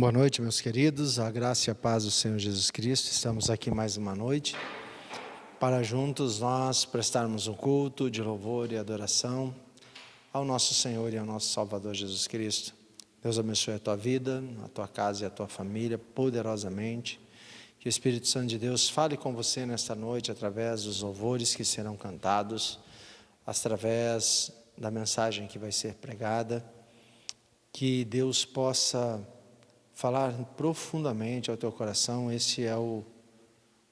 Boa noite, meus queridos, a graça e a paz do Senhor Jesus Cristo. Estamos aqui mais uma noite para juntos nós prestarmos um culto de louvor e adoração ao nosso Senhor e ao nosso Salvador Jesus Cristo. Deus abençoe a tua vida, a tua casa e a tua família poderosamente. Que o Espírito Santo de Deus fale com você nesta noite através dos louvores que serão cantados, através da mensagem que vai ser pregada. Que Deus possa falar profundamente ao teu coração. Esse é o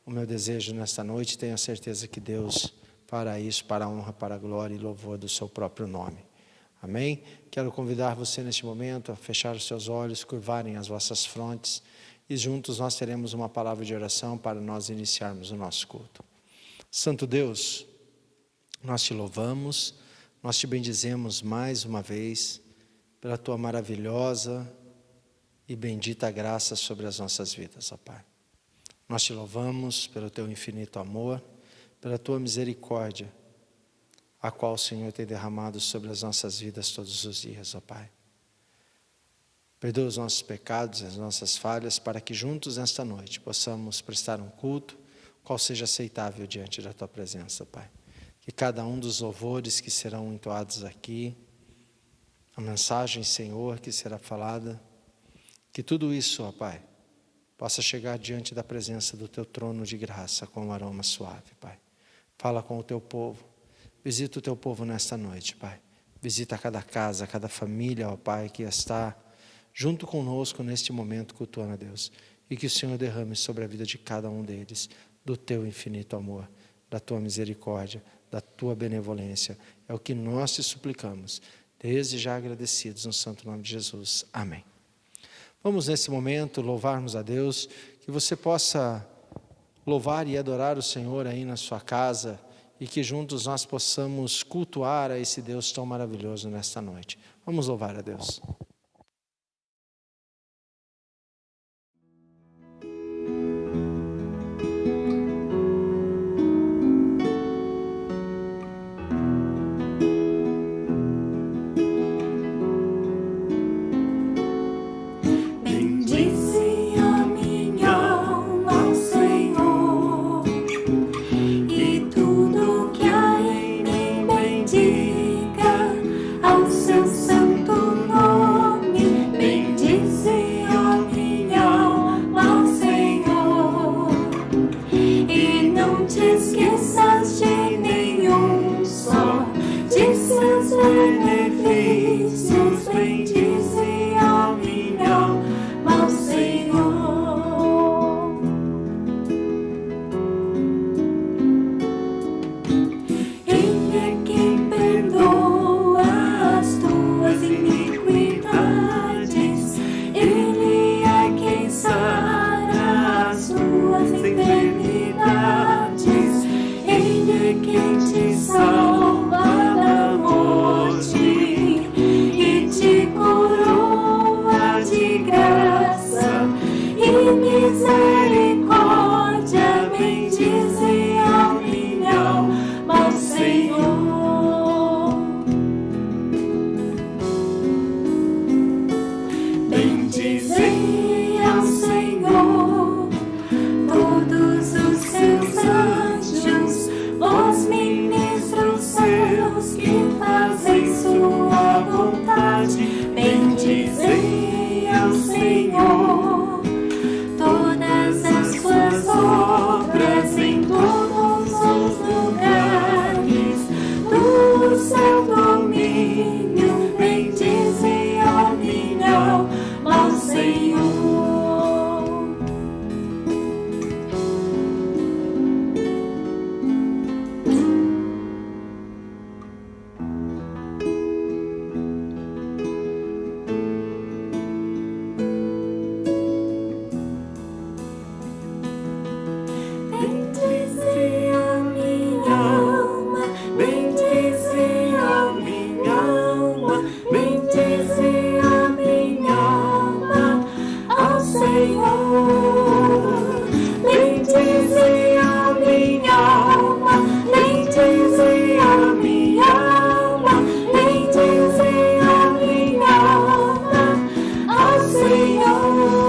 meu desejo nesta noite. Tenho a certeza que Deus fará isso para a honra, para a glória e louvor do seu próprio nome. Amém? Quero convidar você neste momento a fechar os seus olhos, curvarem as vossas frontes e juntos nós teremos uma palavra de oração para nós iniciarmos o nosso culto. Santo Deus, nós te louvamos, nós te bendizemos mais uma vez pela tua maravilhosa e bendita graça sobre as nossas vidas, ó Pai. Nós te louvamos pelo teu infinito amor, pela tua misericórdia, a qual o Senhor tem derramado sobre as nossas vidas todos os dias, ó Pai. Perdoa os nossos pecados, as nossas falhas, para que juntos nesta noite possamos prestar um culto, qual seja aceitável diante da tua presença, Pai. Que cada um dos louvores que serão entoados aqui, a mensagem, Senhor, que será falada, que tudo isso, ó Pai, possa chegar diante da presença do teu trono de graça com um aroma suave, Pai. Fala com o teu povo, visita o teu povo nesta noite, Pai. Visita cada casa, cada família, ó Pai, que está junto conosco neste momento cultuando a Deus. E que o Senhor derrame sobre a vida de cada um deles do teu infinito amor, da tua misericórdia, da tua benevolência. É o que nós te suplicamos, desde já agradecidos no santo nome de Jesus. Amém. Vamos nesse momento louvarmos a Deus, que você possa louvar e adorar o Senhor aí na sua casa e que juntos nós possamos cultuar a esse Deus tão maravilhoso nesta noite. Vamos louvar a Deus. Senhor.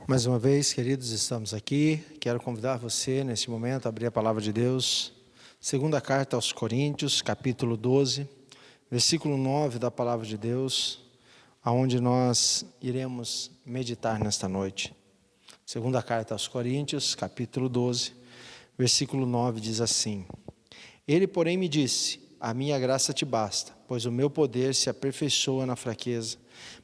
Mais uma vez, queridos, estamos aqui. Quero convidar você, nesse momento, a abrir a palavra de Deus. Segunda carta aos Coríntios, capítulo 12, versículo 9 da palavra de Deus, aonde nós iremos meditar nesta noite. Segunda carta aos Coríntios, capítulo 12, versículo 9, diz assim: Ele, porém, me disse: a minha graça te basta, pois o meu poder se aperfeiçoa na fraqueza.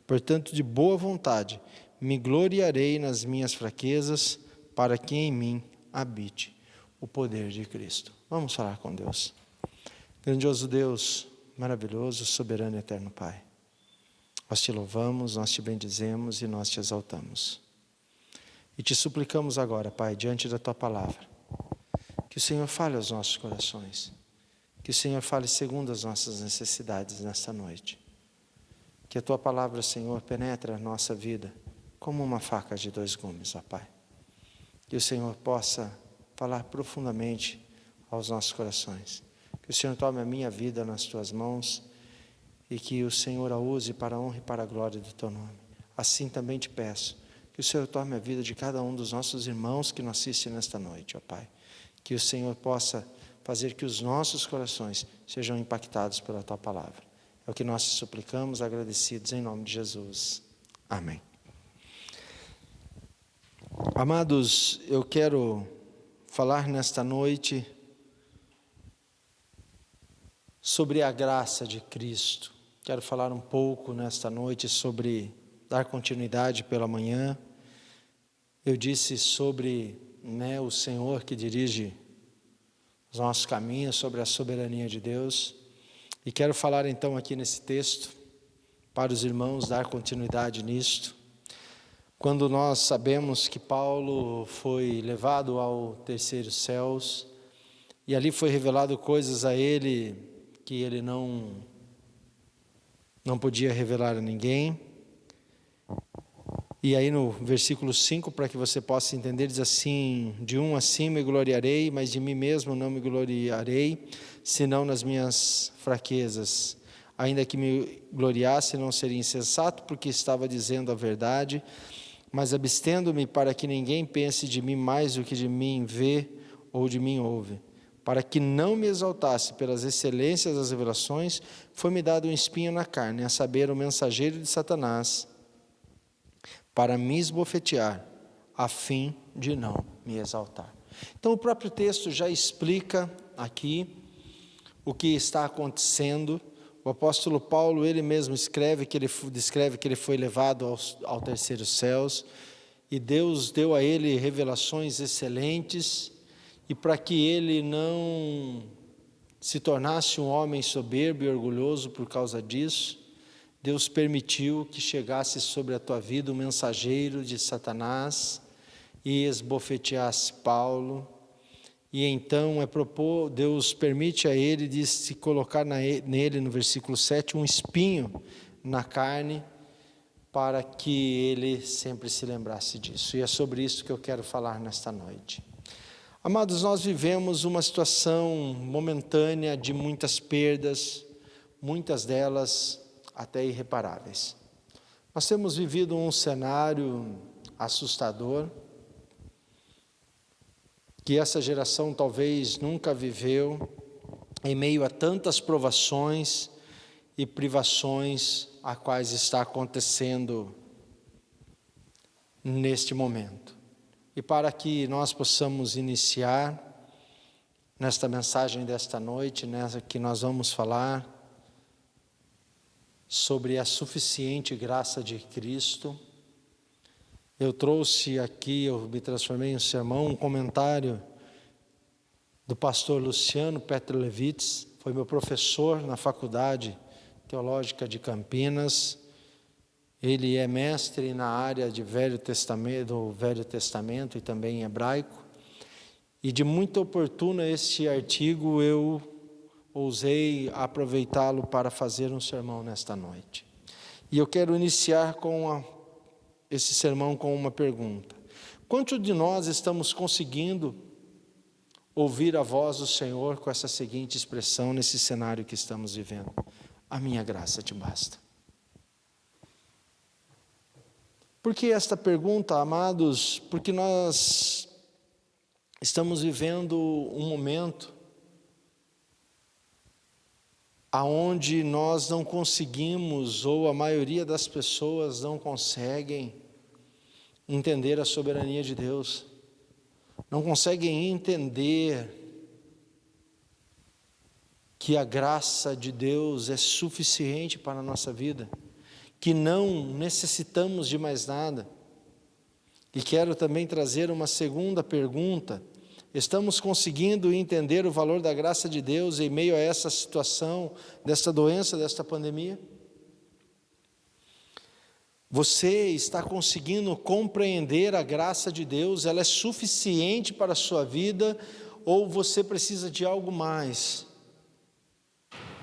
Portanto, de boa vontade, me gloriarei nas minhas fraquezas, para que em mim habite o poder de Cristo. Vamos falar com Deus. Grandioso Deus, maravilhoso, soberano e eterno Pai. Nós te louvamos, nós te bendizemos e nós te exaltamos. E te suplicamos agora, Pai, diante da Tua palavra, que o Senhor fale aos nossos corações, que o Senhor fale segundo as nossas necessidades nesta noite. Que a Tua palavra, Senhor, penetre a nossa vida como uma faca de dois gumes, ó Pai. Que o Senhor possa falar profundamente aos nossos corações. Que o Senhor tome a minha vida nas Tuas mãos e que o Senhor a use para a honra e para a glória do Teu nome. Assim também te peço que o Senhor tome a vida de cada um dos nossos irmãos que nos assistem nesta noite, ó Pai. Que o Senhor possa fazer que os nossos corações sejam impactados pela Tua palavra. É o que nós te suplicamos, agradecidos em nome de Jesus. Amém. Amados, eu quero falar nesta noite sobre a graça de Cristo. Quero falar um pouco nesta noite sobre dar continuidade pela manhã. Eu disse sobre o Senhor que dirige os nossos caminhos, sobre a soberania de Deus. E quero falar então aqui nesse texto, para os irmãos dar continuidade nisto. Quando nós sabemos que Paulo foi levado ao terceiro céus, e ali foi revelado coisas a ele que ele não podia revelar a ninguém. E aí no versículo 5, para que você possa entender, diz assim: de um assim me gloriarei, mas de mim mesmo não me gloriarei, senão nas minhas fraquezas. Ainda que me gloriasse, não seria insensato, porque estava dizendo a verdade, mas abstendo-me para que ninguém pense de mim mais do que de mim vê ou de mim ouve. Para que não me exaltasse pelas excelências das revelações, foi-me dado um espinho na carne, a saber, o mensageiro de Satanás, para me esbofetear, a fim de não me exaltar. Então o próprio texto já explica aqui o que está acontecendo. O apóstolo Paulo, ele mesmo descreve que ele foi levado ao terceiro céus, e Deus deu a ele revelações excelentes, e para que ele não se tornasse um homem soberbo e orgulhoso por causa disso, Deus permitiu que chegasse sobre a tua vida o mensageiro de Satanás e esbofeteasse Paulo. E então Deus permite a ele de se colocar nele, no versículo 7, um espinho na carne, para que ele sempre se lembrasse disso. E é sobre isso que eu quero falar nesta noite. Amados, nós vivemos uma situação momentânea de muitas perdas, muitas delas até irreparáveis. Nós temos vivido um cenário assustador, que essa geração talvez nunca viveu, em meio a tantas provações e privações a quais está acontecendo neste momento. E para que nós possamos iniciar nesta mensagem desta noite, nessa que nós vamos falar sobre a suficiente graça de Cristo, eu trouxe aqui, eu me transformei em um sermão, um comentário do pastor Luciano Petrolevitz, foi meu professor na Faculdade Teológica de Campinas. Ele é mestre na área do Velho Testamento e também em hebraico. E de muito oportuno este artigo eu ousei aproveitá-lo para fazer um sermão nesta noite. E eu quero iniciar esse sermão com uma pergunta: quantos de nós estamos conseguindo ouvir a voz do Senhor com essa seguinte expressão nesse cenário que estamos vivendo: a minha graça te basta? Por que esta pergunta, amados? Porque nós estamos vivendo um momento aonde nós não conseguimos, ou a maioria das pessoas não conseguem entender a soberania de Deus, não conseguem entender que a graça de Deus é suficiente para a nossa vida, que não necessitamos de mais nada. E quero também trazer uma segunda pergunta: estamos conseguindo entender o valor da graça de Deus em meio a essa situação, desta doença, desta pandemia? Você está conseguindo compreender a graça de Deus? Ela é suficiente para a sua vida, ou você precisa de algo mais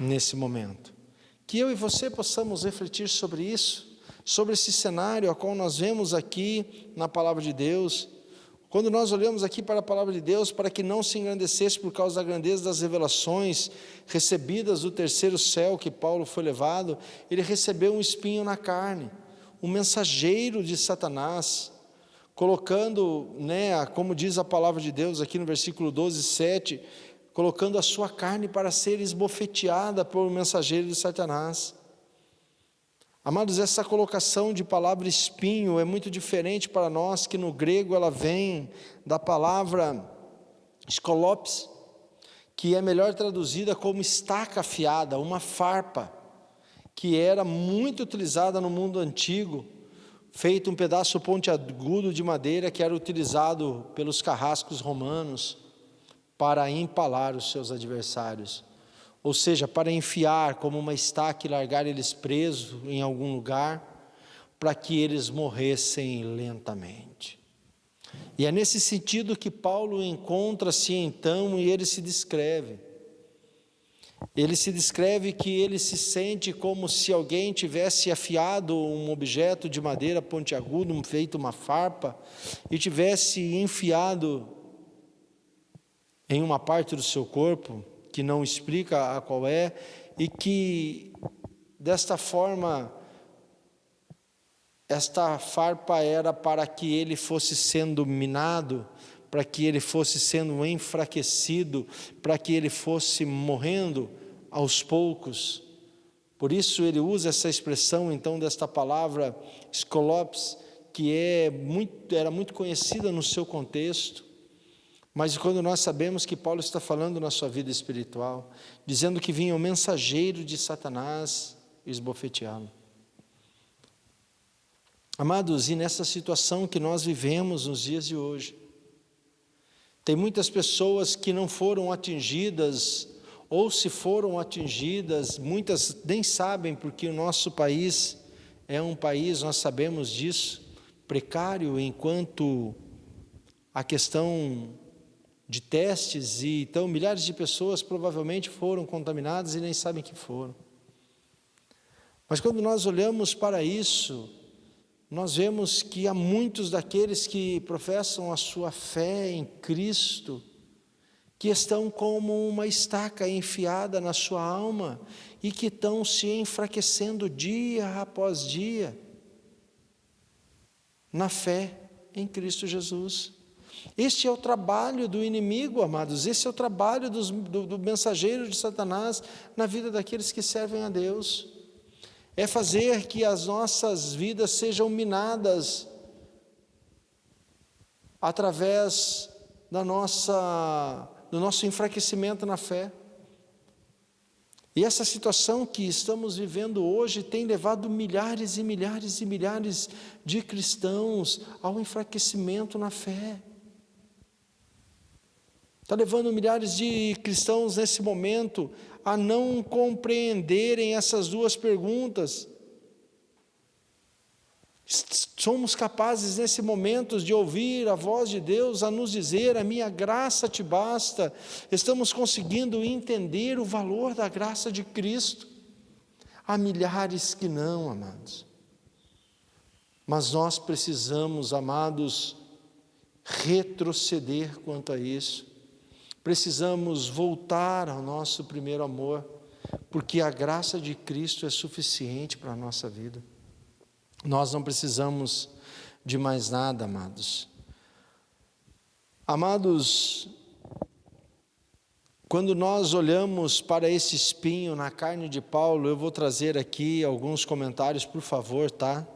nesse momento? Que eu e você possamos refletir sobre isso, sobre esse cenário a qual nós vemos aqui na palavra de Deus. Quando nós olhamos aqui para a palavra de Deus, para que não se engrandecesse por causa da grandeza das revelações recebidas do terceiro céu que Paulo foi levado, ele recebeu um espinho na carne, um mensageiro de Satanás, colocando, como diz a palavra de Deus aqui no versículo 12, 7, colocando a sua carne para ser esbofeteada por um mensageiro de Satanás. Amados, essa colocação de palavra espinho é muito diferente para nós, que no grego ela vem da palavra escolopes, que é melhor traduzida como estaca afiada, uma farpa, que era muito utilizada no mundo antigo, feito um pedaço pontiagudo de madeira que era utilizado pelos carrascos romanos para empalar os seus adversários, ou seja, para enfiar como uma estaca e largar eles presos em algum lugar, para que eles morressem lentamente. E é nesse sentido que Paulo encontra-se então, e ele se descreve. Ele se descreve que ele se sente como se alguém tivesse afiado um objeto de madeira pontiagudo, feito uma farpa, e tivesse enfiado em uma parte do seu corpo, que não explica a qual é, e que desta forma, esta farpa era para que ele fosse sendo minado, para que ele fosse sendo enfraquecido, para que ele fosse morrendo aos poucos. Por isso ele usa essa expressão então desta palavra escolopes, que era muito conhecida no seu contexto, mas quando nós sabemos que Paulo está falando na sua vida espiritual, dizendo que vinha o mensageiro de Satanás esbofeteá-lo. Amados, e nessa situação que nós vivemos nos dias de hoje, tem muitas pessoas que não foram atingidas, ou se foram atingidas, muitas nem sabem, porque o nosso país é um país, nós sabemos disso, precário enquanto a questão de testes, e então milhares de pessoas provavelmente foram contaminadas e nem sabem que foram. Mas quando nós olhamos para isso, nós vemos que há muitos daqueles que professam a sua fé em Cristo, que estão como uma estaca enfiada na sua alma, e que estão se enfraquecendo dia após dia, na fé em Cristo Jesus. Este é o trabalho do inimigo, amados, esse é o trabalho do mensageiro de Satanás na vida daqueles que servem a Deus. É fazer que as nossas vidas sejam minadas através do nosso enfraquecimento na fé. E essa situação que estamos vivendo hoje tem levado milhares e milhares e milhares de cristãos ao enfraquecimento na fé. Está levando milhares de cristãos nesse momento a não compreenderem essas duas perguntas. Somos capazes nesse momento de ouvir a voz de Deus a nos dizer: a minha graça te basta. Estamos conseguindo entender o valor da graça de Cristo. Há milhares que não, amados. Mas nós precisamos, amados, retroceder quanto a isso. Precisamos voltar ao nosso primeiro amor, porque a graça de Cristo é suficiente para a nossa vida. Nós não precisamos de mais nada, amados. Amados, quando nós olhamos para esse espinho na carne de Paulo, eu vou trazer aqui alguns comentários, por favor, tá?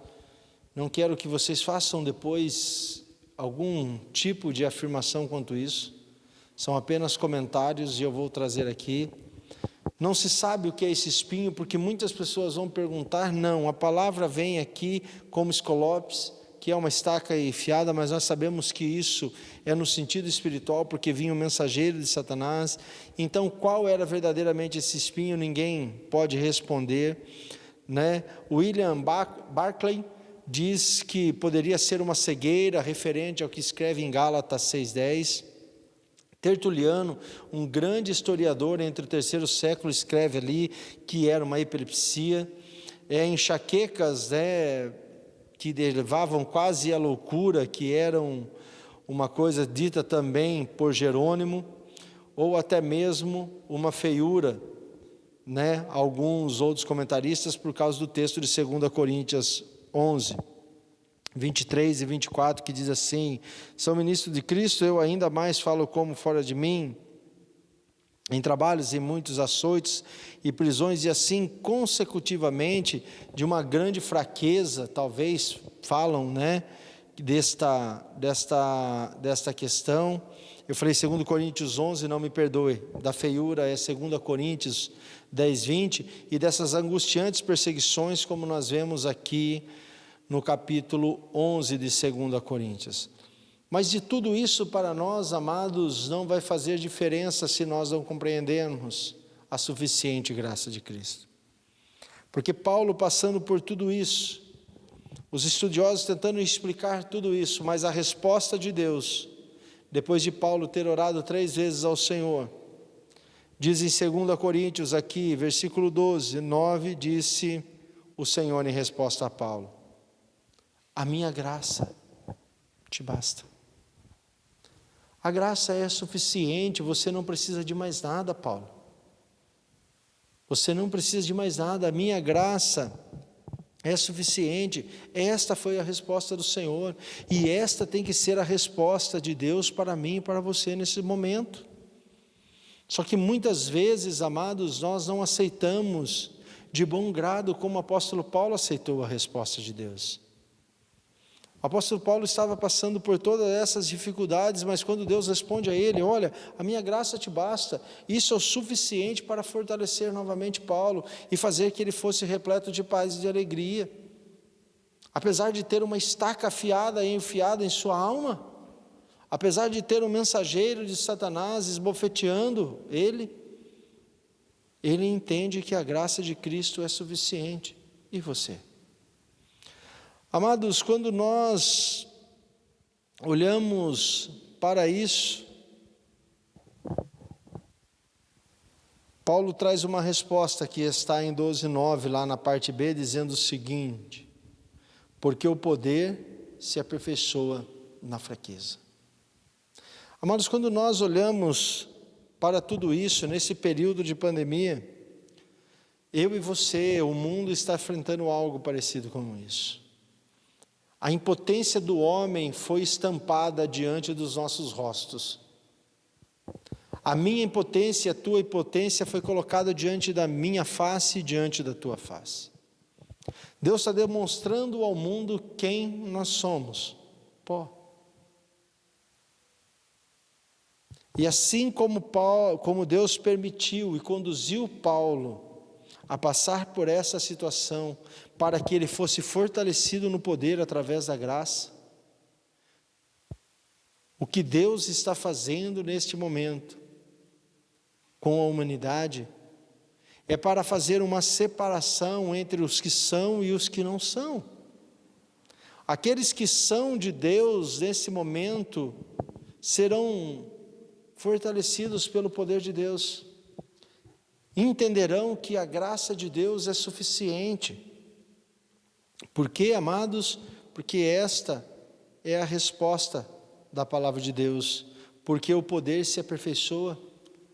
Não quero que vocês façam depois algum tipo de afirmação quanto isso. São apenas comentários e eu vou trazer aqui. Não se sabe o que é esse espinho, porque muitas pessoas vão perguntar. Não, a palavra vem aqui como escolopes, que é uma estaca enfiada, mas nós sabemos que isso é no sentido espiritual, porque vinha o mensageiro de Satanás. Então, qual era verdadeiramente esse espinho? Ninguém pode responder, né? William Barclay diz que poderia ser uma cegueira, referente ao que escreve em Gálatas 6,10. Tertuliano, um grande historiador entre o terceiro século, escreve ali que era uma epilepsia, enxaquecas, que levavam quase à loucura, que eram uma coisa dita também por Jerônimo, ou até mesmo uma feiura, alguns outros comentaristas, por causa do texto de 2 Coríntios 11, 23 e 24, que diz assim: sou ministro de Cristo, eu ainda mais falo como fora de mim, em trabalhos e muitos açoites e prisões, e assim consecutivamente, de uma grande fraqueza, talvez falam, desta questão. Eu falei 2 Coríntios 11, não me perdoe, da feiura é 2 Coríntios 10, 20, e dessas angustiantes perseguições, como nós vemos aqui no capítulo 11 de 2 Coríntios. Mas de tudo isso para nós, amados, não vai fazer diferença se nós não compreendermos a suficiente graça de Cristo. Porque Paulo, passando por tudo isso, os estudiosos tentando explicar tudo isso, mas a resposta de Deus, depois de Paulo ter orado 3 vezes ao Senhor, diz em 2 Coríntios aqui, versículo 12, 9, disse o Senhor em resposta a Paulo: a minha graça te basta. A graça é suficiente, você não precisa de mais nada, Paulo. Você não precisa de mais nada, a minha graça é suficiente. Esta foi a resposta do Senhor, e esta tem que ser a resposta de Deus para mim e para você nesse momento. Só que muitas vezes, amados, nós não aceitamos de bom grado como o apóstolo Paulo aceitou a resposta de Deus. O apóstolo Paulo estava passando por todas essas dificuldades, mas quando Deus responde a ele: olha, a minha graça te basta, isso é o suficiente para fortalecer novamente Paulo e fazer que ele fosse repleto de paz e de alegria. Apesar de ter uma estaca afiada e enfiada em sua alma, apesar de ter um mensageiro de Satanás esbofeteando ele entende que a graça de Cristo é suficiente. E você? Amados, quando nós olhamos para isso, Paulo traz uma resposta que está em 12:9, lá na parte B, dizendo o seguinte: porque o poder se aperfeiçoa na fraqueza. Amados, quando nós olhamos para tudo isso, nesse período de pandemia, eu e você, o mundo está enfrentando algo parecido com isso. A impotência do homem foi estampada diante dos nossos rostos. A minha impotência, a tua impotência foi colocada diante da minha face e diante da tua face. Deus está demonstrando ao mundo quem nós somos: pó. E assim como Deus permitiu e conduziu Paulo a passar por essa situação, para que ele fosse fortalecido no poder através da graça, o que Deus está fazendo neste momento com a humanidade é para fazer uma separação entre os que são e os que não são. Aqueles que são de Deus nesse momento serão fortalecidos pelo poder de Deus, entenderão que a graça de Deus é suficiente. Por quê, amados? Porque esta é a resposta da palavra de Deus, porque o poder se aperfeiçoa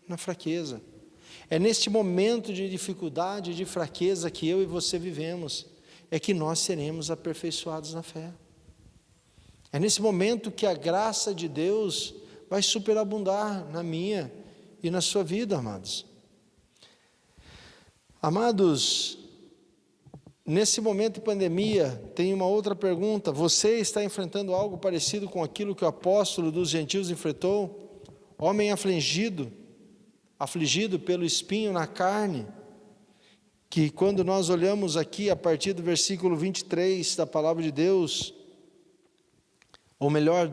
na fraqueza. É neste momento de dificuldade, de fraqueza que eu e você vivemos, é que nós seremos aperfeiçoados na fé. É nesse momento que a graça de Deus vai superabundar na minha e na sua vida, amados. Amados, nesse momento de pandemia, tem uma outra pergunta: você está enfrentando algo parecido com aquilo que o apóstolo dos gentios enfrentou? Homem afligido pelo espinho na carne, que quando nós olhamos aqui a partir do versículo 23 da palavra de Deus, ou melhor,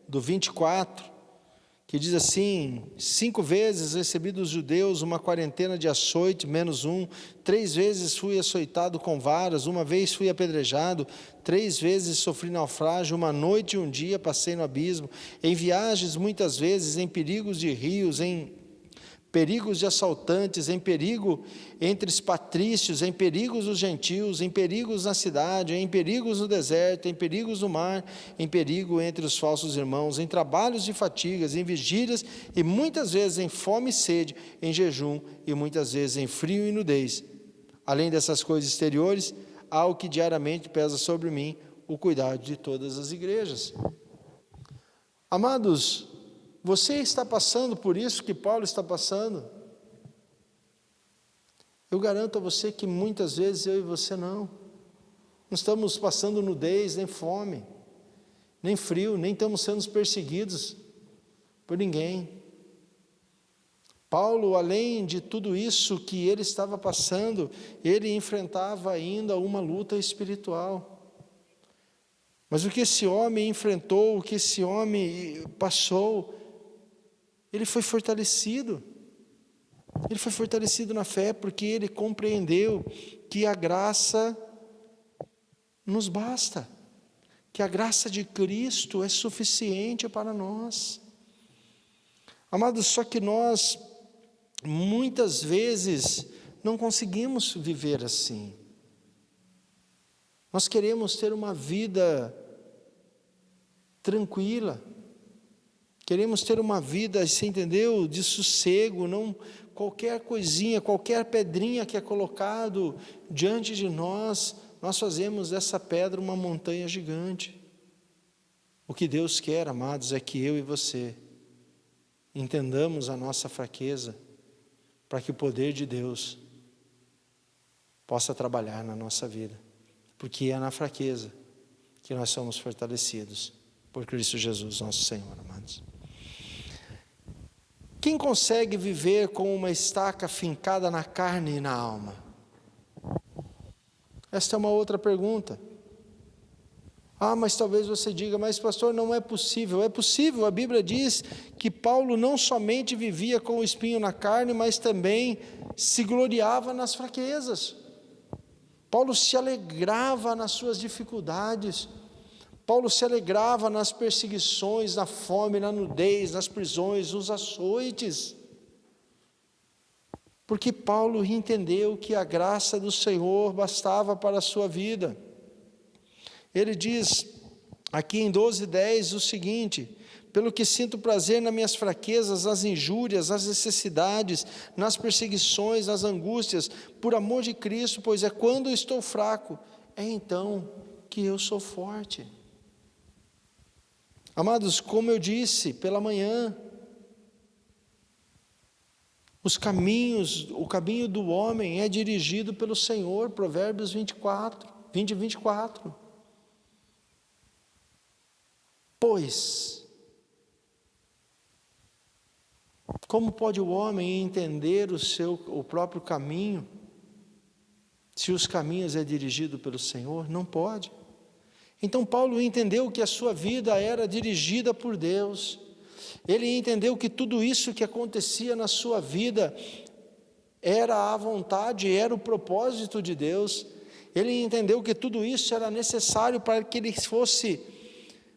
do 24, que diz assim: 5 vezes recebi dos judeus uma quarentena de açoite, menos um, 3 vezes fui açoitado com varas, 1 vez fui apedrejado, 3 vezes sofri naufrágio, 1 noite e 1 dia passei no abismo, em viagens muitas vezes, em perigos de rios, em perigos de assaltantes, em perigo entre os patrícios, em perigos dos gentios, em perigos na cidade, em perigos no deserto, em perigos no mar, em perigo entre os falsos irmãos, em trabalhos e fatigas, em vigílias e muitas vezes em fome e sede, em jejum e muitas vezes em frio e nudez. Além dessas coisas exteriores, há o que diariamente pesa sobre mim, o cuidado de todas as igrejas. Amados, você está passando por isso que Paulo está passando? Eu garanto a você que muitas vezes eu e você não estamos passando nudez, nem fome, nem frio, nem estamos sendo perseguidos por ninguém. Paulo, além de tudo isso que ele estava passando, ele enfrentava ainda uma luta espiritual. Mas o que esse homem enfrentou, o que esse homem passou, ele foi fortalecido. Ele foi fortalecido na fé, porque ele compreendeu que a graça nos basta, que a graça de Cristo é suficiente para nós. Amados, só que nós, muitas vezes, não conseguimos viver assim. Nós queremos ter uma vida tranquila, queremos ter uma vida, você entendeu, de sossego, não qualquer coisinha, qualquer pedrinha que é colocado diante de nós, nós fazemos dessa pedra uma montanha gigante. O que Deus quer, amados, é que eu e você entendamos a nossa fraqueza, para que o poder de Deus possa trabalhar na nossa vida, porque é na fraqueza que nós somos fortalecidos por Cristo Jesus, nosso Senhor, amados. Quem consegue viver com uma estaca fincada na carne e na alma? Esta é uma outra pergunta. Mas talvez você diga: mas pastor, não é possível. É possível, a Bíblia diz que Paulo não somente vivia com o espinho na carne, mas também se gloriava nas fraquezas. Paulo se alegrava nas suas dificuldades. Paulo se alegrava nas perseguições, na fome, na nudez, nas prisões, nos açoites. Porque Paulo entendeu que a graça do Senhor bastava para a sua vida. Ele diz aqui em 12:10 o seguinte: pelo que sinto prazer nas minhas fraquezas, nas injúrias, nas necessidades, nas perseguições, nas angústias, por amor de Cristo, pois é quando eu estou fraco, é então que eu sou forte. Amados, como eu disse pela manhã, o caminho do homem é dirigido pelo Senhor, Provérbios 20 e 24. Pois, como pode o homem entender o próprio caminho, se os caminhos é dirigido pelo Senhor? Não pode. Então Paulo entendeu que a sua vida era dirigida por Deus. Ele entendeu que tudo isso que acontecia na sua vida era a vontade, era o propósito de Deus. Ele entendeu que tudo isso era necessário para que ele fosse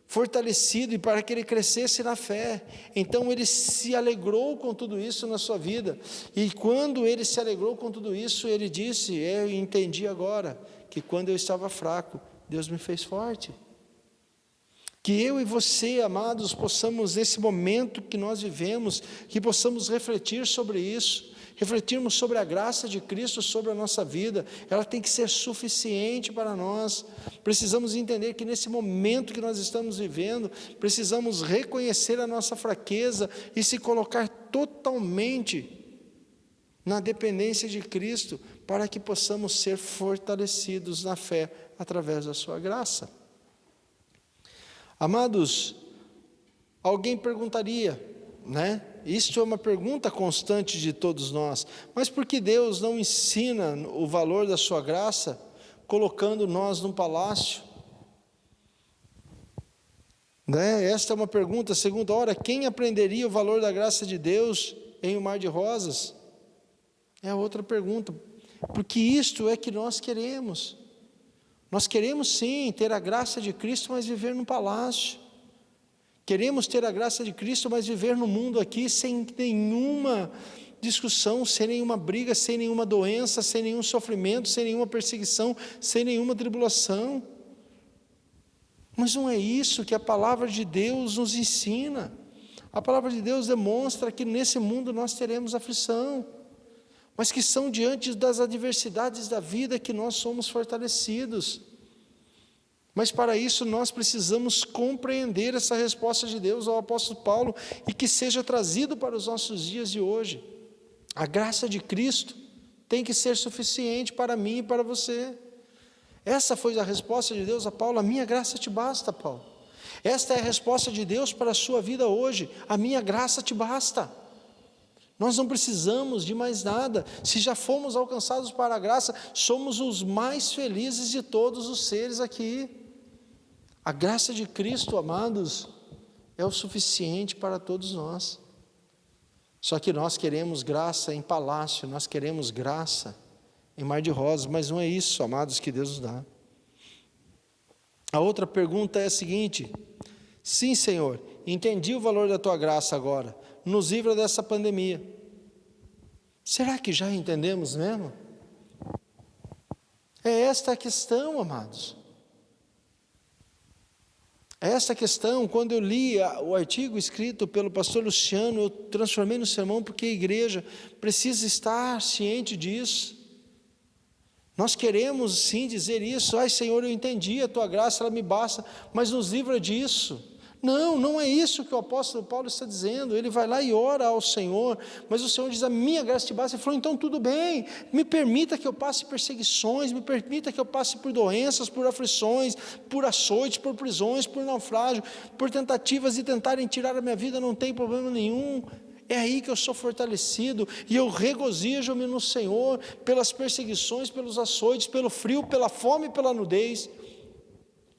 fortalecido e para que ele crescesse na fé. Então ele se alegrou com tudo isso na sua vida. E quando ele se alegrou com tudo isso, ele disse: eu entendi agora que quando eu estava fraco, Deus me fez forte. Que eu e você, amados, possamos, nesse momento que nós vivemos, que possamos refletir sobre isso, refletirmos sobre a graça de Cristo sobre a nossa vida. Ela tem que ser suficiente para nós. Precisamos entender que nesse momento que nós estamos vivendo, precisamos reconhecer a nossa fraqueza e se colocar totalmente na dependência de Cristo, para que possamos ser fortalecidos na fé através da sua graça. Amados, alguém perguntaria, né? Isso é uma pergunta constante de todos nós, mas por que Deus não ensina o valor da sua graça, colocando nós num palácio? Né? Esta é uma pergunta. Segunda, ora, quem aprenderia o valor da graça de Deus em um mar de rosas? É outra pergunta, porque isto é que nós queremos. Nós queremos sim ter a graça de Cristo, mas viver num palácio. Queremos ter a graça de Cristo, mas viver no mundo aqui sem nenhuma discussão, sem nenhuma briga, sem nenhuma doença, sem nenhum sofrimento, sem nenhuma perseguição, sem nenhuma tribulação. Mas não é isso que a palavra de Deus nos ensina. A palavra de Deus demonstra que nesse mundo nós teremos aflição, mas que são diante das adversidades da vida que nós somos fortalecidos. Mas para isso nós precisamos compreender essa resposta de Deus ao apóstolo Paulo e que seja trazido para os nossos dias de hoje. A graça de Cristo tem que ser suficiente para mim e para você. Essa foi a resposta de Deus a Paulo: a minha graça te basta, Paulo. Esta é a resposta de Deus para a sua vida hoje: a minha graça te basta. Nós não precisamos de mais nada. Se já fomos alcançados para a graça, somos os mais felizes de todos os seres aqui. A graça de Cristo, amados, é o suficiente para todos nós. Só que nós queremos graça em palácio, nós queremos graça em mar de rosas, mas não é isso, amados, que Deus nos dá. A outra pergunta é a seguinte: sim, Senhor, entendi o valor da tua graça agora, nos livra dessa pandemia. Será que já entendemos mesmo? É esta a questão, amados. É esta a questão. Quando eu li o artigo escrito pelo pastor Luciano, eu transformei no sermão, porque a igreja precisa estar ciente disso. Nós queremos sim dizer isso: ai, Senhor, eu entendi, a tua graça ela me basta, mas nos livra disso. Não, não é isso que o apóstolo Paulo está dizendo. Ele vai lá e ora ao Senhor, mas o Senhor diz: a minha graça te basta. Ele falou: então tudo bem, me permita que eu passe perseguições, me permita que eu passe por doenças, por aflições, por açoites, por prisões, por naufrágio, por tentativas de tentarem tirar a minha vida, não tem problema nenhum. É aí que eu sou fortalecido, e eu regozijo-me no Senhor, pelas perseguições, pelos açoites, pelo frio, pela fome, pela nudez,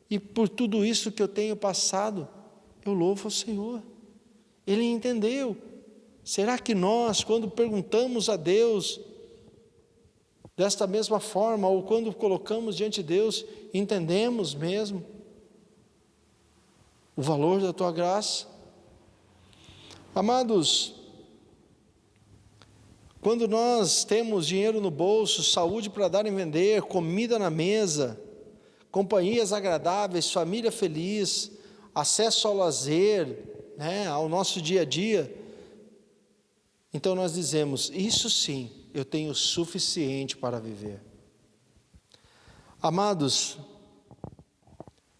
e por tudo isso que eu tenho passado, eu louvo ao Senhor. Ele entendeu. Será que nós, quando perguntamos a Deus desta mesma forma, ou quando colocamos diante de Deus, entendemos mesmo o valor da tua graça? Amados, quando nós temos dinheiro no bolso, saúde para dar e vender, comida na mesa, companhias agradáveis, família feliz, acesso ao lazer, né, ao nosso dia a dia, então nós dizemos: isso sim, eu tenho o suficiente para viver. Amados,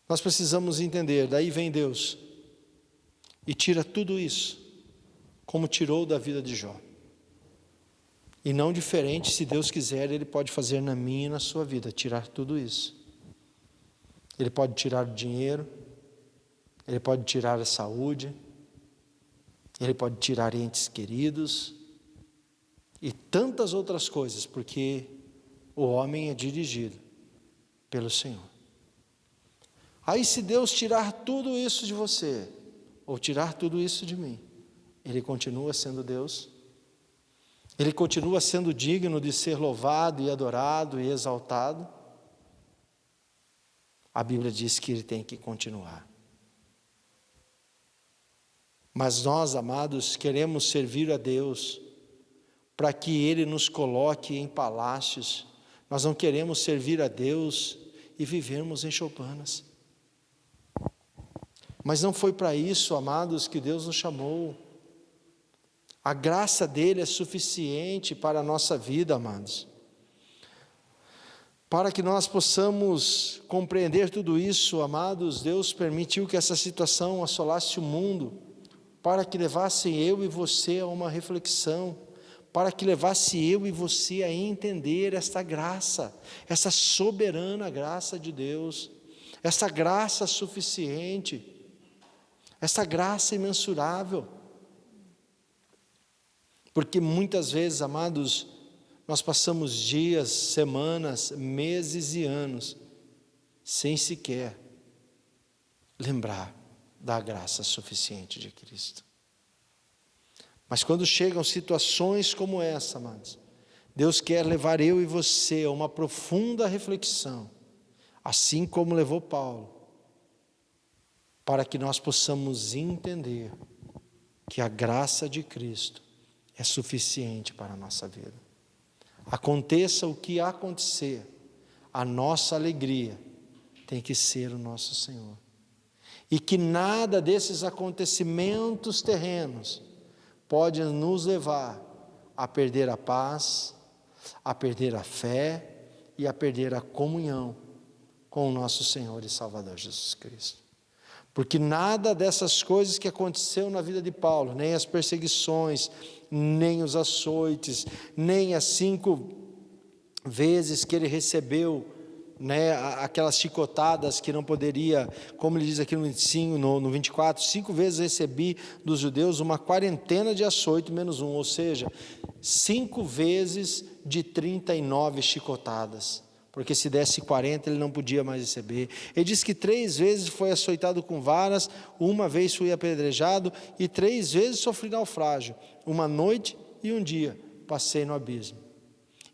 nós precisamos entender, daí vem Deus e tira tudo isso, como tirou da vida de Jó. E não diferente, se Deus quiser, Ele pode fazer na minha e na sua vida, tirar tudo isso. Ele pode tirar o dinheiro, Ele pode tirar a saúde, Ele pode tirar entes queridos e tantas outras coisas, porque o homem é dirigido pelo Senhor. Aí, se Deus tirar tudo isso de você, ou tirar tudo isso de mim, Ele continua sendo Deus, Ele continua sendo digno de ser louvado e adorado e exaltado. A Bíblia diz que Ele tem que continuar. Mas nós, amados, queremos servir a Deus para que Ele nos coloque em palácios. Nós não queremos servir a Deus e vivermos em choupanas. Mas não foi para isso, amados, que Deus nos chamou. A graça dele é suficiente para a nossa vida, amados. Para que nós possamos compreender tudo isso, amados, Deus permitiu que essa situação assolasse o mundo, para que levasse eu e você a uma reflexão, para que levasse eu e você a entender esta graça, essa soberana graça de Deus, essa graça suficiente, essa graça imensurável. Porque muitas vezes, amados, nós passamos dias, semanas, meses e anos, sem sequer lembrar da graça suficiente de Cristo. Mas quando chegam situações como essa, amados, Deus quer levar eu e você a uma profunda reflexão, assim como levou Paulo, para que nós possamos entender que a graça de Cristo é suficiente para a nossa vida. Aconteça o que acontecer, a nossa alegria tem que ser o nosso Senhor. E que nada desses acontecimentos terrenos pode nos levar a perder a paz, a perder a fé e a perder a comunhão com o nosso Senhor e Salvador Jesus Cristo. Porque nada dessas coisas que aconteceu na vida de Paulo, nem as perseguições, nem os açoites, nem as 5 vezes que ele recebeu, aquelas chicotadas que não poderia, como ele diz aqui no 24, 5 vezes recebi dos judeus uma quarentena de açoite menos um, ou seja, 5 vezes de 39 chicotadas, porque se desse 40 ele não podia mais receber. Ele diz que 3 vezes foi açoitado com varas, 1 vez fui apedrejado e 3 vezes sofri naufrágio, 1 noite e 1 dia passei no abismo.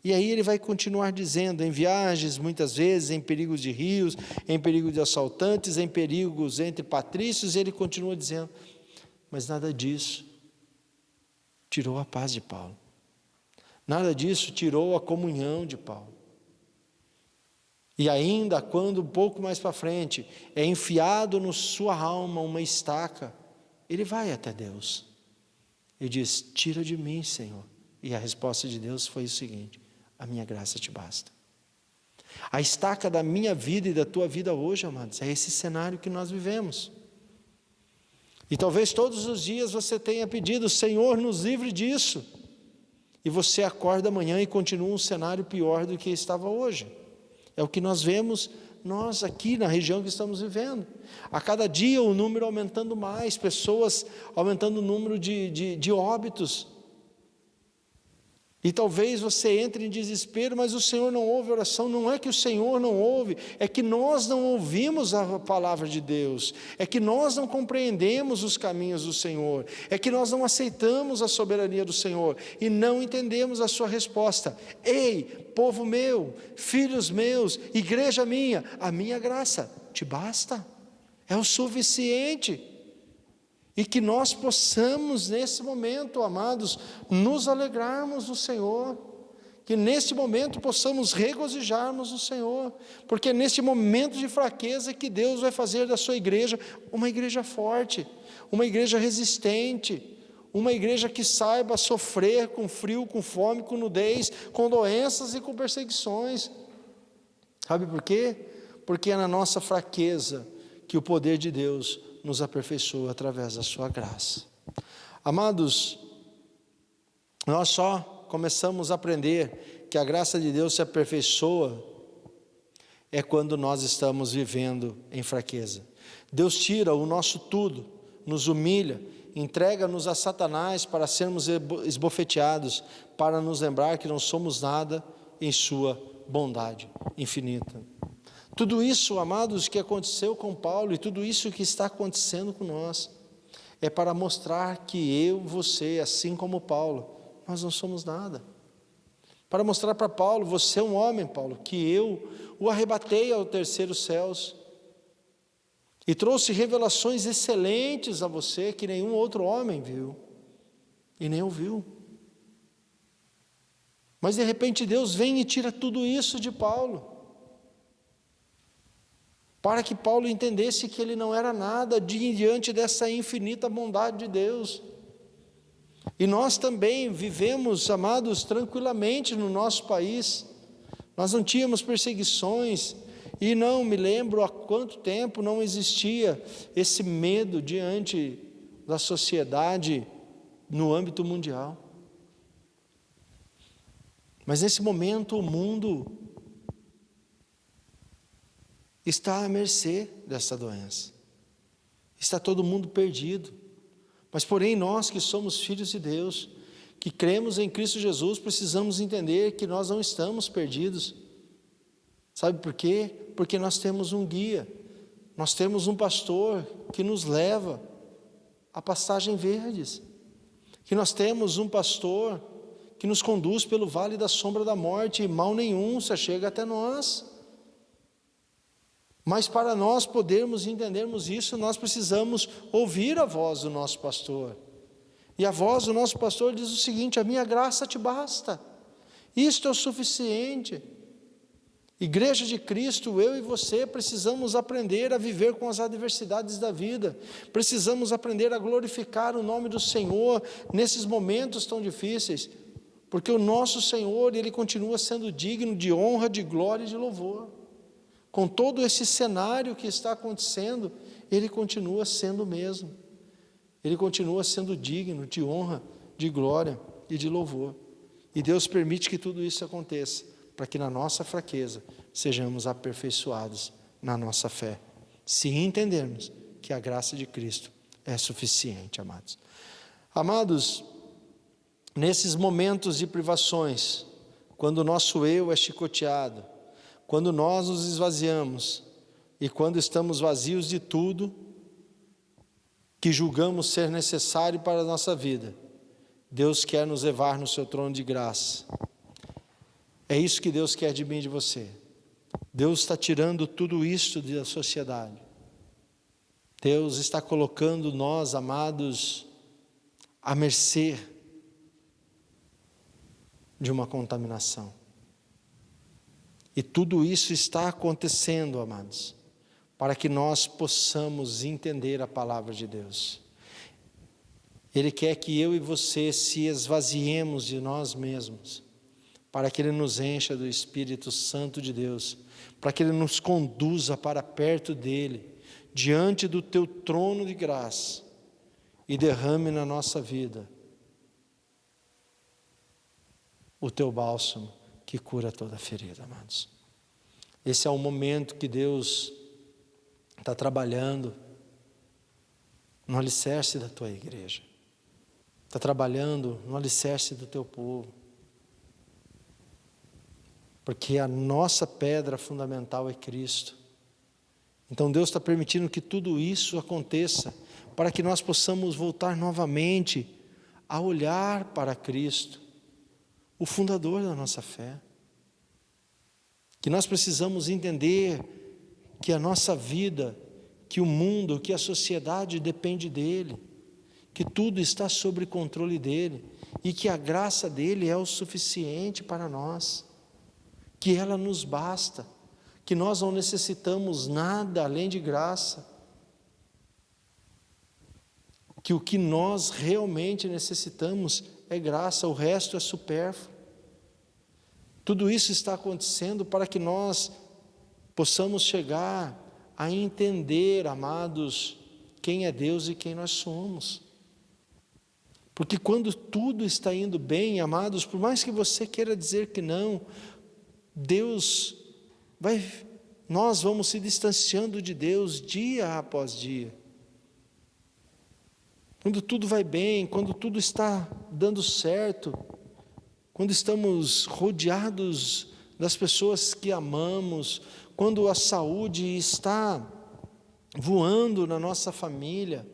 E aí ele vai continuar dizendo, em viagens muitas vezes, em perigos de rios, em perigos de assaltantes, em perigos entre patrícios, e ele continua dizendo, mas nada disso tirou a paz de Paulo, nada disso tirou a comunhão de Paulo. E ainda quando um pouco mais para frente, é enfiado na sua alma uma estaca, ele vai até Deus, e diz, tira de mim, Senhor. E a resposta de Deus foi o seguinte, a minha graça te basta. A estaca da minha vida e da tua vida hoje, amados, é esse cenário que nós vivemos. E talvez todos os dias você tenha pedido, Senhor, nos livre disso. E você acorda amanhã e continua um cenário pior do que estava hoje. É o que nós vemos, nós aqui na região que estamos vivendo. A cada dia o número aumentando mais, pessoas aumentando o número de óbitos. E talvez você entre em desespero, mas o Senhor não ouve a oração. Não é que o Senhor não ouve, é que nós não ouvimos a palavra de Deus, é que nós não compreendemos os caminhos do Senhor, é que nós não aceitamos a soberania do Senhor e não entendemos a sua resposta. Ei, povo meu, filhos meus, igreja minha, a minha graça te basta, é o suficiente. E que nós possamos nesse momento, amados, nos alegrarmos no Senhor, que nesse momento possamos regozijarmos no Senhor, porque é nesse momento de fraqueza que Deus vai fazer da sua igreja uma igreja forte, uma igreja resistente, uma igreja que saiba sofrer com frio, com fome, com nudez, com doenças e com perseguições. Sabe por quê? Porque é na nossa fraqueza que o poder de Deus nos aperfeiçoa através da sua graça. Amados, nós só começamos a aprender que a graça de Deus se aperfeiçoa é quando nós estamos vivendo em fraqueza. Deus tira o nosso tudo, nos humilha, entrega-nos a Satanás para sermos esbofeteados, para nos lembrar que não somos nada em sua bondade infinita. Tudo isso, amados, que aconteceu com Paulo e tudo isso que está acontecendo com nós, é para mostrar que eu, você, assim como Paulo, nós não somos nada. Para mostrar para Paulo, você é um homem, Paulo, que eu o arrebatei ao terceiro céus e trouxe revelações excelentes a você que nenhum outro homem viu e nem ouviu. Mas de repente Deus vem e tira tudo isso de Paulo, para que Paulo entendesse que ele não era nada diante dessa infinita bondade de Deus. E nós também vivemos, amados, tranquilamente no nosso país. Nós não tínhamos perseguições, e não me lembro há quanto tempo não existia esse medo diante da sociedade no âmbito mundial. Mas nesse momento o mundo está à mercê dessa doença. Está todo mundo perdido. Mas porém nós que somos filhos de Deus, que cremos em Cristo Jesus, precisamos entender que nós não estamos perdidos. Sabe por quê? Porque nós temos um guia, nós temos um pastor que nos leva a pastagens verdes, que nós temos um pastor que nos conduz pelo vale da sombra da morte, e mal nenhum se achega até nós. Mas para nós podermos entendermos isso, nós precisamos ouvir a voz do nosso pastor. E a voz do nosso pastor diz o seguinte: a minha graça te basta, isto é o suficiente. Igreja de Cristo, eu e você precisamos aprender a viver com as adversidades da vida, precisamos aprender a glorificar o nome do Senhor nesses momentos tão difíceis, porque o nosso Senhor, Ele continua sendo digno de honra, de glória e de louvor. Com todo esse cenário que está acontecendo, Ele continua sendo o mesmo, Ele continua sendo digno de honra, de glória e de louvor. E Deus permite que tudo isso aconteça, para que na nossa fraqueza sejamos aperfeiçoados na nossa fé, se entendermos que a graça de Cristo é suficiente, amados. Amados, nesses momentos de privações, quando o nosso eu é chicoteado, quando nós nos esvaziamos e quando estamos vazios de tudo que julgamos ser necessário para a nossa vida, Deus quer nos levar no seu trono de graça. É isso que Deus quer de mim e de você. Deus está tirando tudo isso da sociedade. Deus está colocando nós, amados, à mercê de uma contaminação. E tudo isso está acontecendo, amados, para que nós possamos entender a palavra de Deus. Ele quer que eu e você se esvaziemos de nós mesmos, para que Ele nos encha do Espírito Santo de Deus, para que Ele nos conduza para perto dEle, diante do Teu trono de graça, e derrame na nossa vida o Teu bálsamo que cura toda ferida, amados. Esse é o momento que Deus está trabalhando no alicerce da Tua igreja, está trabalhando no alicerce do Teu povo, porque a nossa pedra fundamental é Cristo. Então Deus está permitindo que tudo isso aconteça, para que nós possamos voltar novamente a olhar para Cristo, o fundador da nossa fé. Que nós precisamos entender que a nossa vida, que o mundo, que a sociedade depende dEle, que tudo está sob controle dEle, e que a graça dEle é o suficiente para nós, que ela nos basta, que nós não necessitamos nada além de graça, que o que nós realmente necessitamos é graça, o resto é supérfluo. Tudo isso está acontecendo para que nós possamos chegar a entender, amados, quem é Deus e quem nós somos. Porque quando tudo está indo bem, amados, por mais que você queira dizer que não, nós vamos se distanciando de Deus dia após dia. Quando tudo vai bem, quando tudo está dando certo, quando estamos rodeados das pessoas que amamos, quando a saúde está voando na nossa família,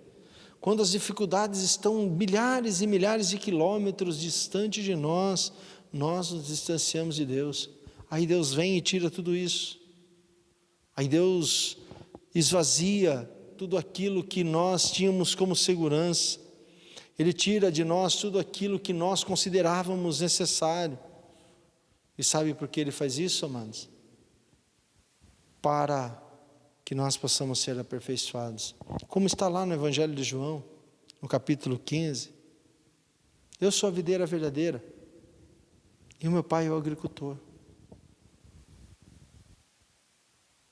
quando as dificuldades estão milhares e milhares de quilômetros distante de nós, nós nos distanciamos de Deus. Aí Deus vem e tira tudo isso. Aí Deus esvazia tudo aquilo que nós tínhamos como segurança. Ele tira de nós tudo aquilo que nós considerávamos necessário. E sabe por que Ele faz isso, amados? Para que nós possamos ser aperfeiçoados. Como está lá no Evangelho de João, no capítulo 15. Eu sou a videira verdadeira e o meu pai é o agricultor.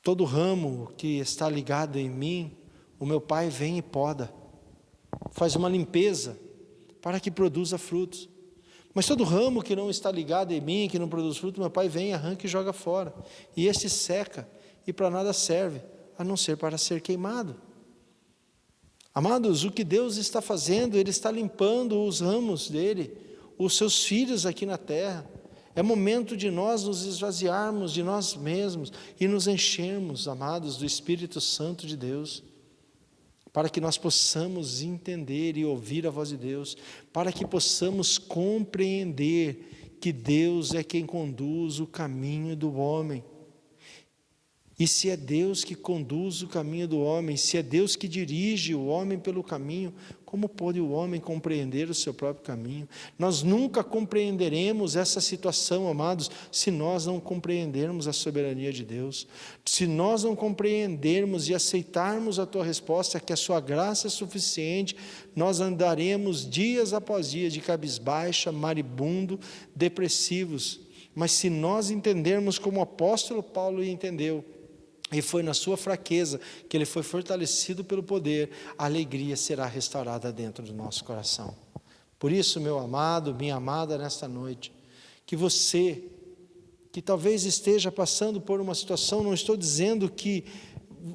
Todo ramo que está ligado em mim, o meu pai vem e poda, faz uma limpeza para que produza frutos. Mas todo ramo que não está ligado em mim, que não produz fruto, meu pai vem, arranca e joga fora. E este seca e para nada serve, a não ser para ser queimado. Amados, o que Deus está fazendo, Ele está limpando os ramos dele, os seus filhos aqui na terra. É momento de nós nos esvaziarmos de nós mesmos e nos enchermos, amados, do Espírito Santo de Deus, para que nós possamos entender e ouvir a voz de Deus, para que possamos compreender que Deus é quem conduz o caminho do homem. E se é Deus que conduz o caminho do homem, se é Deus que dirige o homem pelo caminho, como pode o homem compreender o seu próprio caminho? Nós nunca compreenderemos essa situação, amados, se nós não compreendermos a soberania de Deus. Se nós não compreendermos e aceitarmos a tua resposta, que a sua graça é suficiente, nós andaremos dias após dias de cabisbaixa, maribundo, depressivos. Mas se nós entendermos como o apóstolo Paulo entendeu, e foi na sua fraqueza que ele foi fortalecido pelo poder, a alegria será restaurada dentro do nosso coração. Por isso, meu amado, minha amada, nesta noite, que você, que talvez esteja passando por uma situação, não estou dizendo que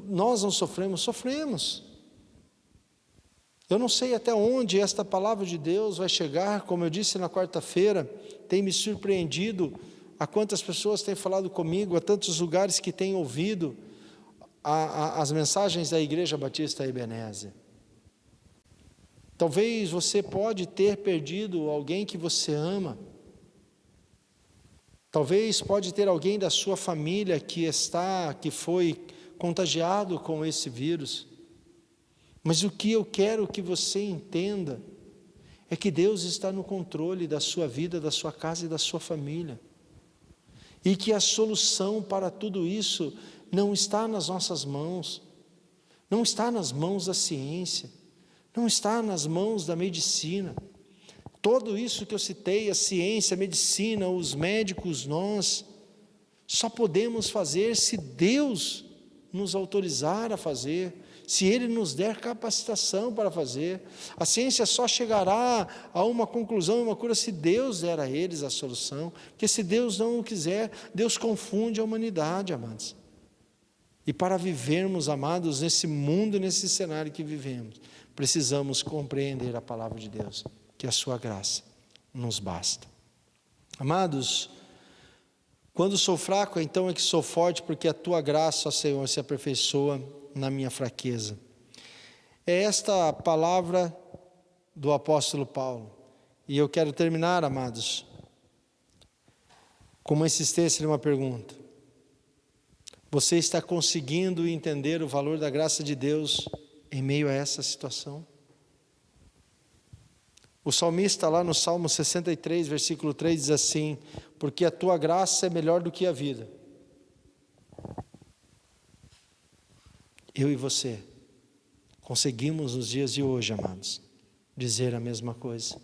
nós não sofremos, sofremos. Eu não sei até onde esta palavra de Deus vai chegar, como eu disse na quarta-feira, tem me surpreendido a quantas pessoas têm falado comigo, a tantos lugares que têm ouvido as mensagens da Igreja Batista Ebenezer. Talvez você pode ter perdido alguém que você ama. Talvez pode ter alguém da sua família que foi contagiado com esse vírus. Mas o que eu quero que você entenda é que Deus está no controle da sua vida, da sua casa e da sua família. E que a solução para tudo isso não está nas nossas mãos, não está nas mãos da ciência, não está nas mãos da medicina. Tudo isso que eu citei, a ciência, a medicina, os médicos, nós, só podemos fazer se Deus nos autorizar a fazer, se Ele nos der capacitação para fazer. A ciência só chegará a uma conclusão, uma cura, se Deus der a eles a solução, porque se Deus não o quiser, Deus confunde a humanidade, amados. E para vivermos, amados, nesse mundo, nesse cenário que vivemos, precisamos compreender a palavra de Deus, que a sua graça nos basta. Amados, quando sou fraco, então é que sou forte, porque a tua graça, ó Senhor, se aperfeiçoa na minha fraqueza. É esta a palavra do apóstolo Paulo. E eu quero terminar, amados, com uma insistência de uma pergunta. Você está conseguindo entender o valor da graça de Deus em meio a essa situação? O salmista lá no Salmo 63, versículo 3 diz assim: porque a tua graça é melhor do que a vida. Eu e você conseguimos nos dias de hoje, amados, dizer a mesma coisa.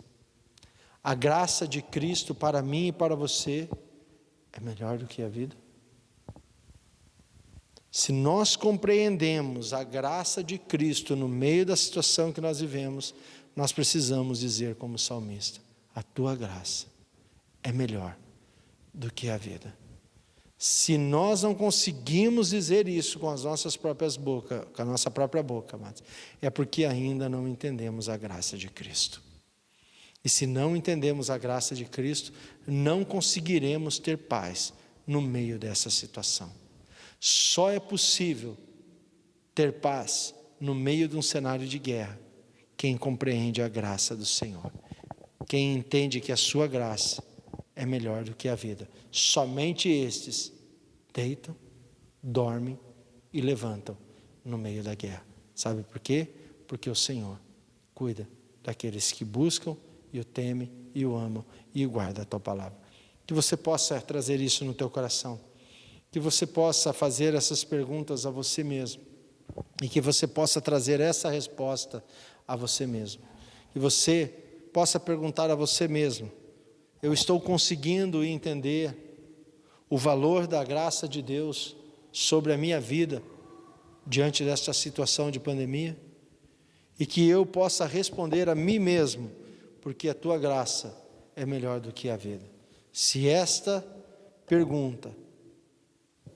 A graça de Cristo para mim e para você é melhor do que a vida. Se nós compreendemos a graça de Cristo no meio da situação que nós vivemos, nós precisamos dizer como salmista: a tua graça é melhor do que a vida. Se nós não conseguimos dizer isso com as nossas próprias bocas, com a nossa própria boca, amados, é porque ainda não entendemos a graça de Cristo. E se não entendemos a graça de Cristo, não conseguiremos ter paz no meio dessa situação. Só é possível ter paz no meio de um cenário de guerra quem compreende a graça do Senhor, quem entende que a sua graça é melhor do que a vida. Somente estes deitam, dormem e levantam no meio da guerra. Sabe por quê? Porque o Senhor cuida daqueles que buscam e o temem e o amam e guardam a tua palavra. Que você possa trazer isso no teu coração, que você possa fazer essas perguntas a você mesmo e que você possa trazer essa resposta a você mesmo. Que você possa perguntar a você mesmo: eu estou conseguindo entender o valor da graça de Deus sobre a minha vida diante desta situação de pandemia? E que eu possa responder a mim mesmo: porque a tua graça é melhor do que a vida. Se esta pergunta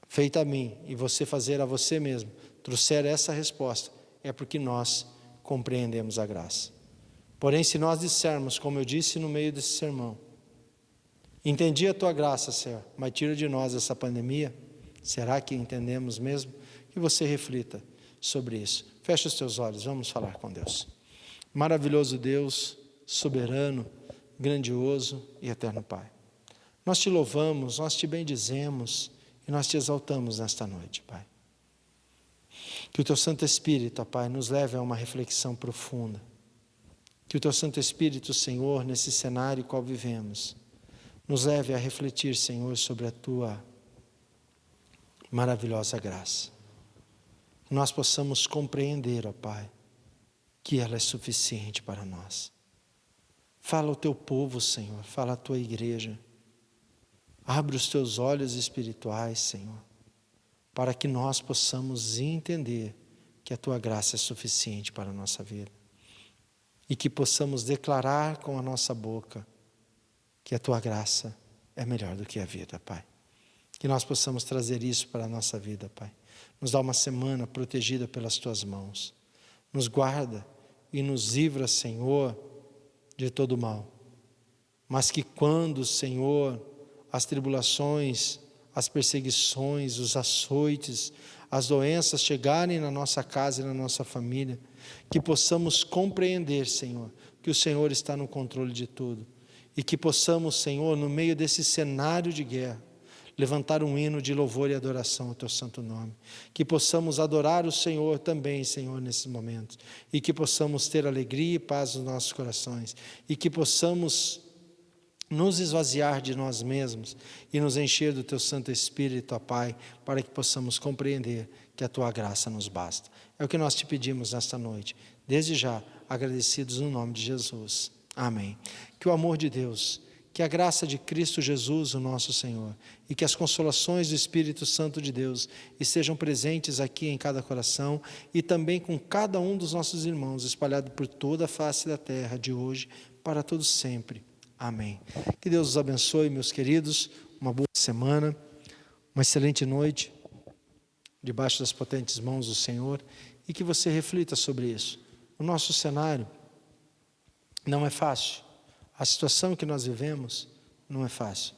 feita a mim e você fazer a você mesmo trouxer essa resposta, é porque nós compreendemos a graça. Porém, se nós dissermos, como eu disse no meio desse sermão: entendi a tua graça, Senhor, mas tira de nós essa pandemia, será que entendemos mesmo? Que você reflita sobre isso. Feche os teus olhos, vamos falar com Deus. Maravilhoso Deus, soberano, grandioso e eterno Pai, nós te louvamos, nós te bendizemos e nós te exaltamos nesta noite, Pai. Que o teu Santo Espírito, ó Pai, nos leve a uma reflexão profunda. Que o teu Santo Espírito, Senhor, nesse cenário qual vivemos, nos leve a refletir, Senhor, sobre a tua maravilhosa graça. Que nós possamos compreender, ó Pai, que ela é suficiente para nós. Fala ao teu povo, Senhor, fala à tua igreja. Abre os teus olhos espirituais, Senhor, para que nós possamos entender que a tua graça é suficiente para a nossa vida. E que possamos declarar com a nossa boca que a tua graça é melhor do que a vida, Pai. Que nós possamos trazer isso para a nossa vida, Pai. Nos dá uma semana protegida pelas tuas mãos. Nos guarda e nos livra, Senhor, de todo mal. Mas que quando, Senhor, as tribulações, as perseguições, os açoites, as doenças chegarem na nossa casa e na nossa família, que possamos compreender, Senhor, que o Senhor está no controle de tudo. E que possamos, Senhor, no meio desse cenário de guerra, levantar um hino de louvor e adoração ao teu santo nome. Que possamos adorar o Senhor também, Senhor, nesses momentos. E que possamos ter alegria e paz nos nossos corações. E que possamos nos esvaziar de nós mesmos e nos encher do teu Santo Espírito, ó Pai, para que possamos compreender que a tua graça nos basta. É o que nós te pedimos nesta noite, desde já, agradecidos no nome de Jesus. Amém. Que o amor de Deus, que a graça de Cristo Jesus, o nosso Senhor, e que as consolações do Espírito Santo de Deus estejam presentes aqui em cada coração e também com cada um dos nossos irmãos, espalhado por toda a face da terra, de hoje para todos sempre. Amém. Que Deus os abençoe, meus queridos, uma boa semana, uma excelente noite, debaixo das potentes mãos do Senhor, e que você reflita sobre isso. O nosso cenário não é fácil, a situação que nós vivemos não é fácil,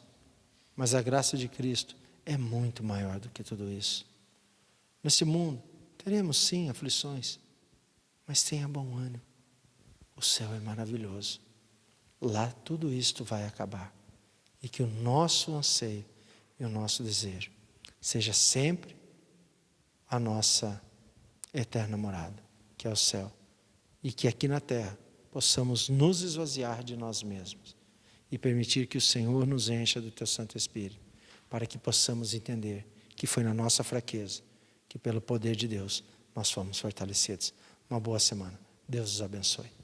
mas a graça de Cristo é muito maior do que tudo isso. Nesse mundo, teremos sim aflições, mas tenha bom ânimo, o céu é maravilhoso. Lá tudo isto vai acabar. E que o nosso anseio e o nosso desejo seja sempre a nossa eterna morada, que é o céu. E que aqui na terra possamos nos esvaziar de nós mesmos e permitir que o Senhor nos encha do teu Santo Espírito, para que possamos entender que foi na nossa fraqueza que pelo poder de Deus nós fomos fortalecidos. Uma boa semana. Deus os abençoe.